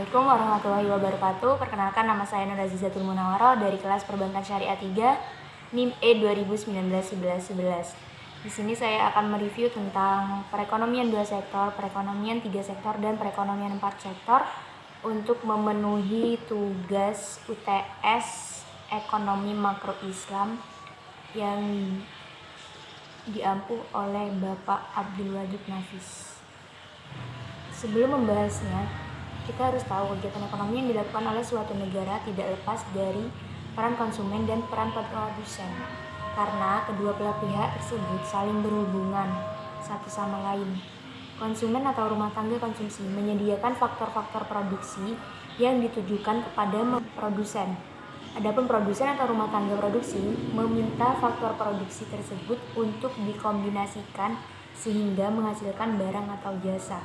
Assalamualaikum warahmatullahi wabarakatuh. Perkenalkan, nama saya Nur Azizatul Munawwaroh dari kelas Perbankan Syariah 3 NIM E 2019-11-11. Di sini saya akan mereview tentang perekonomian 2 sektor, perekonomian 3 sektor, dan perekonomian 4 sektor untuk memenuhi tugas UTS Ekonomi Makro Islam yang diampu oleh Bapak Abdul Wajid Nafis. Sebelum membahasnya, kita harus tahu kegiatan ekonomi yang dilakukan oleh suatu negara tidak lepas dari peran konsumen dan peran produsen, karena kedua belah pihak tersebut saling berhubungan satu sama lain. Konsumen atau rumah tangga konsumsi menyediakan faktor-faktor produksi yang ditujukan kepada produsen. Adapun produsen atau rumah tangga produksi meminta faktor produksi tersebut untuk dikombinasikan sehingga menghasilkan barang atau jasa.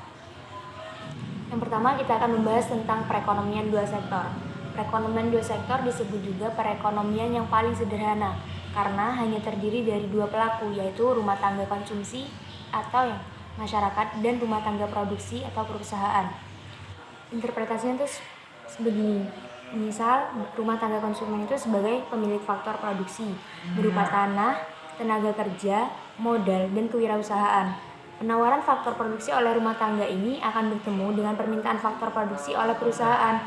Yang pertama, kita akan membahas tentang perekonomian 2 sektor. Perekonomian 2 sektor disebut juga perekonomian yang paling sederhana karena hanya terdiri dari 2 pelaku, yaitu rumah tangga konsumsi atau masyarakat dan rumah tangga produksi atau perusahaan. Interpretasinya itu begini. Misal, rumah tangga konsumen itu sebagai pemilik faktor produksi berupa tanah, tenaga kerja, modal, dan kewirausahaan. Penawaran faktor produksi oleh rumah tangga ini akan bertemu dengan permintaan faktor produksi oleh perusahaan.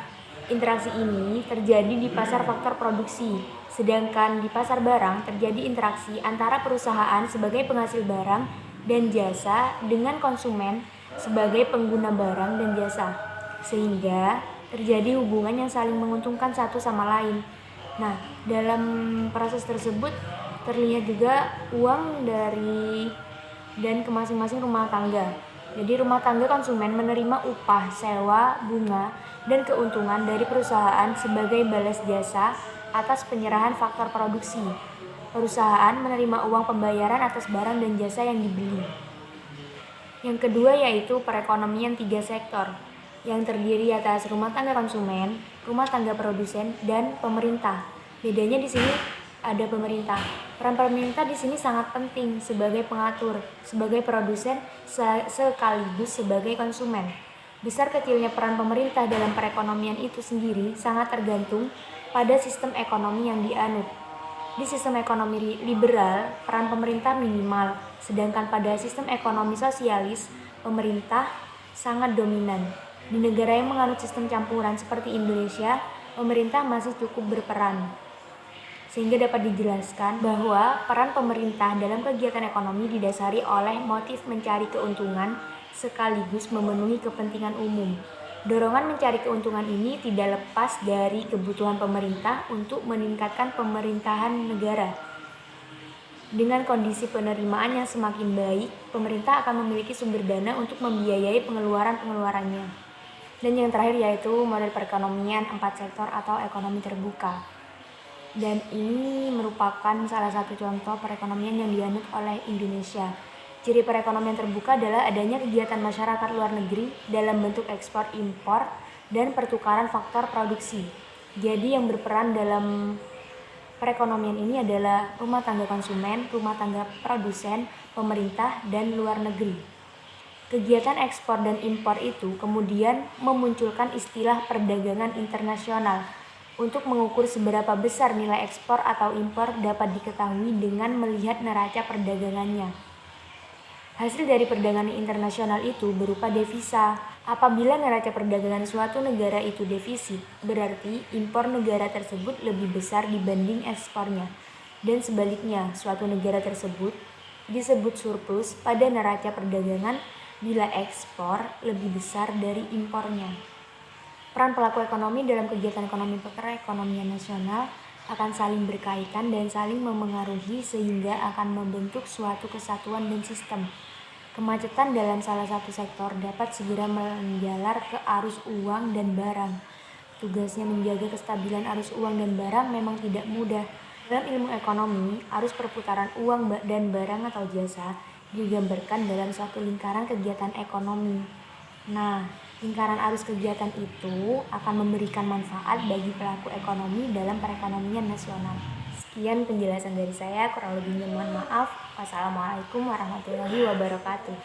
Interaksi ini terjadi di pasar faktor produksi, sedangkan di pasar barang terjadi interaksi antara perusahaan sebagai penghasil barang dan jasa dengan konsumen sebagai pengguna barang dan jasa, sehingga terjadi hubungan yang saling menguntungkan satu sama lain. Nah, dalam proses tersebut terlihat juga uang dan ke masing-masing rumah tangga. Jadi rumah tangga konsumen menerima upah, sewa, bunga, dan keuntungan dari perusahaan sebagai balas jasa atas penyerahan faktor produksi. Perusahaan menerima uang pembayaran atas barang dan jasa yang dibeli. Yang kedua yaitu perekonomian 3 sektor, yang terdiri atas rumah tangga konsumen, rumah tangga produsen, dan pemerintah. Bedanya di sini ada pemerintah. Peran pemerintah di sini sangat penting sebagai pengatur, sebagai produsen, sekaligus sebagai konsumen. Besar kecilnya peran pemerintah dalam perekonomian itu sendiri sangat tergantung pada sistem ekonomi yang dianut. Di sistem ekonomi liberal, peran pemerintah minimal, sedangkan pada sistem ekonomi sosialis, pemerintah sangat dominan. Di negara yang menganut sistem campuran seperti Indonesia, pemerintah masih cukup berperan. Sehingga dapat dijelaskan bahwa peran pemerintah dalam kegiatan ekonomi didasari oleh motif mencari keuntungan sekaligus memenuhi kepentingan umum. Dorongan mencari keuntungan ini tidak lepas dari kebutuhan pemerintah untuk meningkatkan pemerintahan negara. Dengan kondisi penerimaan yang semakin baik, pemerintah akan memiliki sumber dana untuk membiayai pengeluaran-pengeluarannya. Dan yang terakhir yaitu model perekonomian 4 sektor atau ekonomi terbuka. Dan ini merupakan salah satu contoh perekonomian yang dianut oleh Indonesia. Ciri perekonomian terbuka adalah adanya kegiatan masyarakat luar negeri dalam bentuk ekspor impor dan pertukaran faktor produksi. Jadi yang berperan dalam perekonomian ini adalah rumah tangga konsumen, rumah tangga produsen, pemerintah, dan luar negeri. Kegiatan ekspor dan impor itu kemudian memunculkan istilah perdagangan internasional. Untuk mengukur seberapa besar nilai ekspor atau impor dapat diketahui dengan melihat neraca perdagangannya. Hasil dari perdagangan internasional itu berupa devisa. Apabila neraca perdagangan suatu negara itu defisit, berarti impor negara tersebut lebih besar dibanding ekspornya. Dan sebaliknya, suatu negara tersebut disebut surplus pada neraca perdagangan bila ekspor lebih besar dari impornya. Peran pelaku ekonomi dalam kegiatan ekonomi perekonomian nasional akan saling berkaitan dan saling memengaruhi sehingga akan membentuk suatu kesatuan dan sistem. Kemacetan dalam salah satu sektor dapat segera menjalar ke arus uang dan barang. Tugasnya menjaga kestabilan arus uang dan barang memang tidak mudah. Dalam ilmu ekonomi, arus perputaran uang dan barang atau jasa digambarkan dalam suatu lingkaran kegiatan ekonomi. Nah, lingkaran arus kegiatan itu akan memberikan manfaat bagi pelaku ekonomi dalam perekonomian nasional. Sekian penjelasan dari saya, kurang lebihnya mohon maaf. Wassalamualaikum warahmatullahi wabarakatuh.